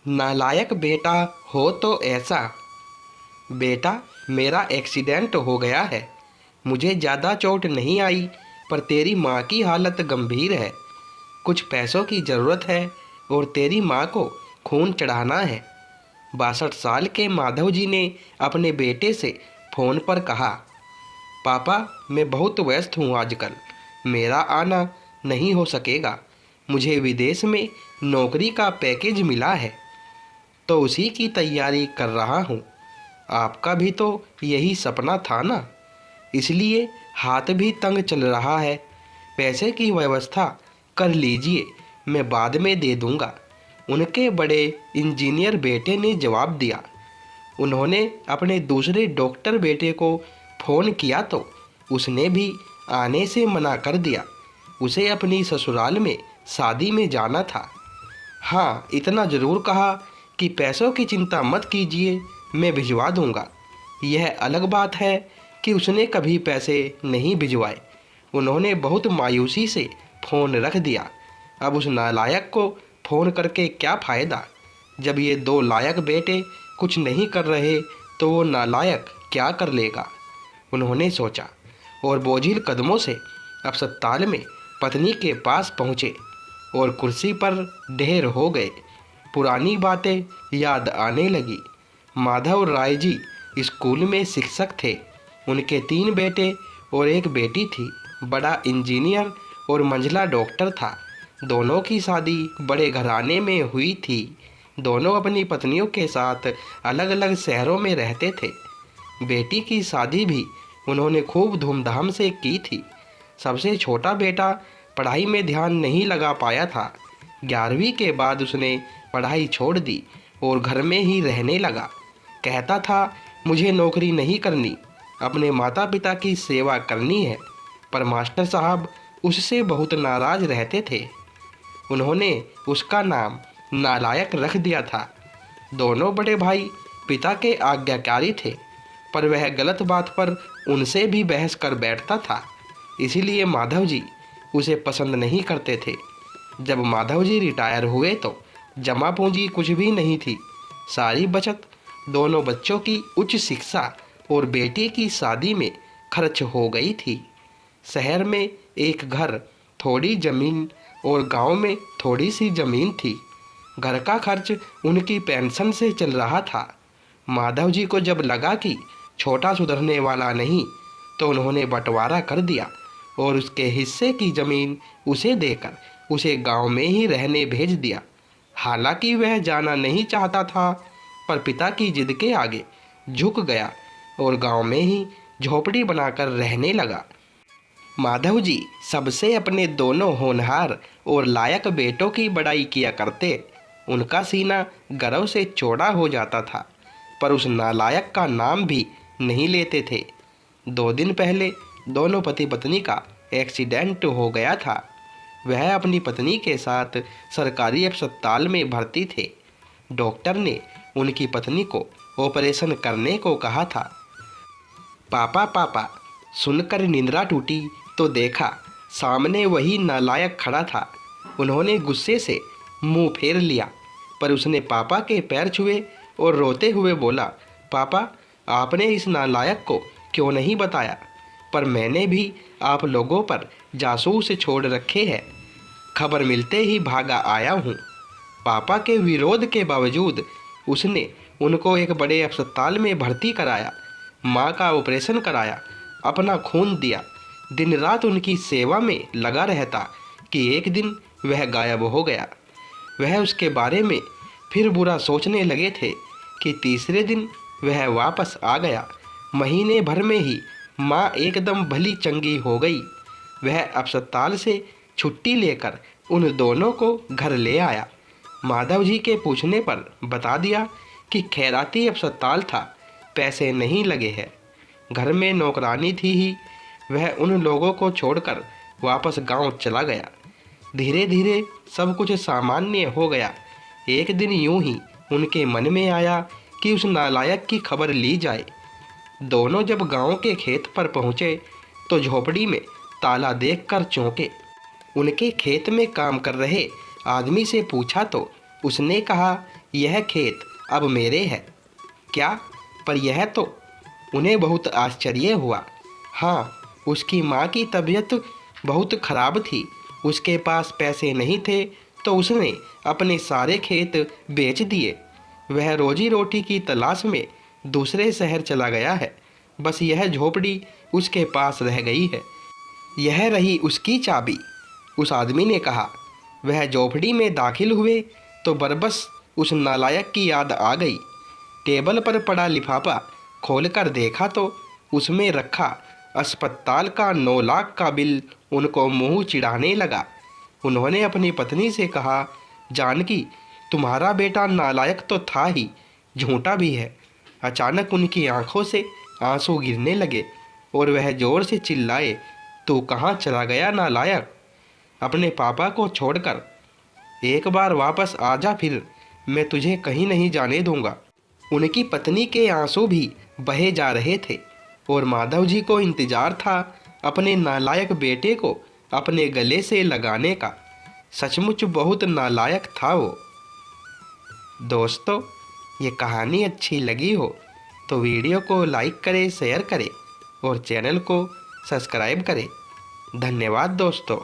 नालायक बेटा हो तो ऐसा। बेटा, मेरा एक्सीडेंट हो गया है। मुझे ज़्यादा चोट नहीं आई, पर तेरी माँ की हालत गंभीर है। कुछ पैसों की ज़रूरत है और तेरी माँ को खून चढ़ाना है। 62 साल के माधव जी ने अपने बेटे से फ़ोन पर कहा, पापा, मैं बहुत व्यस्त हूँ आजकल। मेरा आना नहीं हो सकेगा। मुझे विदेश में नौकरी का पैकेज मिला है, तो उसी की तैयारी कर रहा हूँ। आपका भी तो यही सपना था ना, इसलिए हाथ भी तंग चल रहा है। पैसे की व्यवस्था कर लीजिए, मैं बाद में दे दूँगा। उनके बड़े इंजीनियर बेटे ने जवाब दिया। उन्होंने अपने दूसरे डॉक्टर बेटे को फ़ोन किया तो उसने भी आने से मना कर दिया। उसे अपनी ससुराल में शादी में जाना था। हाँ, इतना ज़रूर कहा कि पैसों की चिंता मत कीजिए, मैं भिजवा दूंगा। यह अलग बात है कि उसने कभी पैसे नहीं भिजवाए। उन्होंने बहुत मायूसी से फ़ोन रख दिया। अब उस नालायक को फ़ोन करके क्या फ़ायदा। जब ये दो लायक बेटे कुछ नहीं कर रहे तो वो नालायक क्या कर लेगा, उन्होंने सोचा। और बोझिल कदमों से अस्पताल में पत्नी के पास पहुँचे और कुर्सी पर ढेर हो गए। पुरानी बातें याद आने लगी। माधव राय जी स्कूल में शिक्षक थे। उनके 3 बेटे और एक बेटी थी। बड़ा इंजीनियर और मंझला डॉक्टर था। दोनों की शादी बड़े घराने में हुई थी। दोनों अपनी पत्नियों के साथ अलग अलग शहरों में रहते थे। बेटी की शादी भी उन्होंने खूब धूमधाम से की थी। सबसे छोटा बेटा पढ़ाई में ध्यान नहीं लगा पाया था। 11वीं के बाद उसने पढ़ाई छोड़ दी और घर में ही रहने लगा। कहता था, मुझे नौकरी नहीं करनी, अपने माता पिता की सेवा करनी है। पर मास्टर साहब उससे बहुत नाराज रहते थे। उन्होंने उसका नाम नालायक रख दिया था। दोनों बड़े भाई पिता के आज्ञाकारी थे, पर वह गलत बात पर उनसे भी बहस कर बैठता था। इसीलिए माधव जी उसे पसंद नहीं करते थे। जब माधव जी रिटायर हुए तो जमा पूंजी कुछ भी नहीं थी। सारी बचत दोनों बच्चों की उच्च शिक्षा और बेटी की शादी में खर्च हो गई थी। शहर में एक घर, थोड़ी ज़मीन और गांव में थोड़ी सी ज़मीन थी। घर का खर्च उनकी पेंशन से चल रहा था। माधव जी को जब लगा कि छोटा सुधरने वाला नहीं, तो उन्होंने बंटवारा कर दिया और उसके हिस्से की ज़मीन उसे देकर उसे गांव में ही रहने भेज दिया। हालांकि वह जाना नहीं चाहता था, पर पिता की जिद के आगे झुक गया और गांव में ही झोपड़ी बनाकर रहने लगा। माधव जी सबसे अपने दोनों होनहार और लायक बेटों की बड़ाई किया करते। उनका सीना गर्व से चौड़ा हो जाता था, पर उस नालायक का नाम भी नहीं लेते थे। 2 दिन पहले दोनों पति पत्नी का एक्सीडेंट हो गया था। वह अपनी पत्नी के साथ सरकारी अस्पताल में भर्ती थे। डॉक्टर ने उनकी पत्नी को ऑपरेशन करने को कहा था। पापा पापा सुनकर निंद्रा टूटी तो देखा सामने वही नालायक खड़ा था। उन्होंने गुस्से से मुंह फेर लिया, पर उसने पापा के पैर छुए और रोते हुए बोला, पापा, आपने इस नालायक को क्यों नहीं बताया? पर मैंने भी आप लोगों पर जासूस छोड़ रखे हैं। खबर मिलते ही भागा आया हूँ। पापा के विरोध के बावजूद उसने उनको एक बड़े अस्पताल में भर्ती कराया, माँ का ऑपरेशन कराया, अपना खून दिया, दिन रात उनकी सेवा में लगा रहता कि एक दिन वह गायब हो गया। वह उसके बारे में फिर बुरा सोचने लगे थे कि तीसरे दिन वह वापस आ गया। महीने भर में ही माँ एकदम भली चंगी हो गई। वह अस्पताल से छुट्टी लेकर उन दोनों को घर ले आया। माधव जी के पूछने पर बता दिया कि खैराती अस्पताल था, पैसे नहीं लगे हैं। घर में नौकरानी थी ही। वह उन लोगों को छोड़कर वापस गांव चला गया। धीरे धीरे सब कुछ सामान्य हो गया। एक दिन यूं ही उनके मन में आया कि उस नालायक की खबर ली जाए। दोनों जब गांव के खेत पर पहुंचे तो झोपड़ी में ताला देखकर चौंके। उनके खेत में काम कर रहे आदमी से पूछा तो उसने कहा यह खेत अब मेरे है। क्या? पर यह तो। उन्हें बहुत आश्चर्य हुआ। हाँ, उसकी माँ की तबीयत बहुत खराब थी। उसके पास पैसे नहीं थे तो उसने अपने सारे खेत बेच दिए। वह रोजी रोटी की तलाश में दूसरे शहर चला गया है। बस यह झोपड़ी उसके पास रह गई है। यह रही उसकी चाबी, उस आदमी ने कहा। वह झोपड़ी में दाखिल हुए तो बरबस उस नालायक की याद आ गई। टेबल पर पड़ा लिफाफा खोलकर देखा तो उसमें रखा अस्पताल का 9 लाख का बिल उनको मुंह चिढ़ाने लगा। उन्होंने अपनी पत्नी से कहा, जानकी, तुम्हारा बेटा नालायक तो था ही, झूठा भी है। अचानक उनकी आंखों से आंसू गिरने लगे और वह जोर से चिल्लाए, तू कहाँ चला गया नालायक? अपने पापा को छोड़कर एक बार वापस आ जा, फिर मैं तुझे कहीं नहीं जाने दूंगा। उनकी पत्नी के आंसू भी बहे जा रहे थे और माधव जी को इंतजार था अपने नालायक बेटे को अपने गले से लगाने का। सचमुच बहुत नालायक था वो। दोस्तों, ये कहानी अच्छी लगी हो तो वीडियो को लाइक करें, शेयर करें और चैनल को सब्सक्राइब करें। धन्यवाद दोस्तों।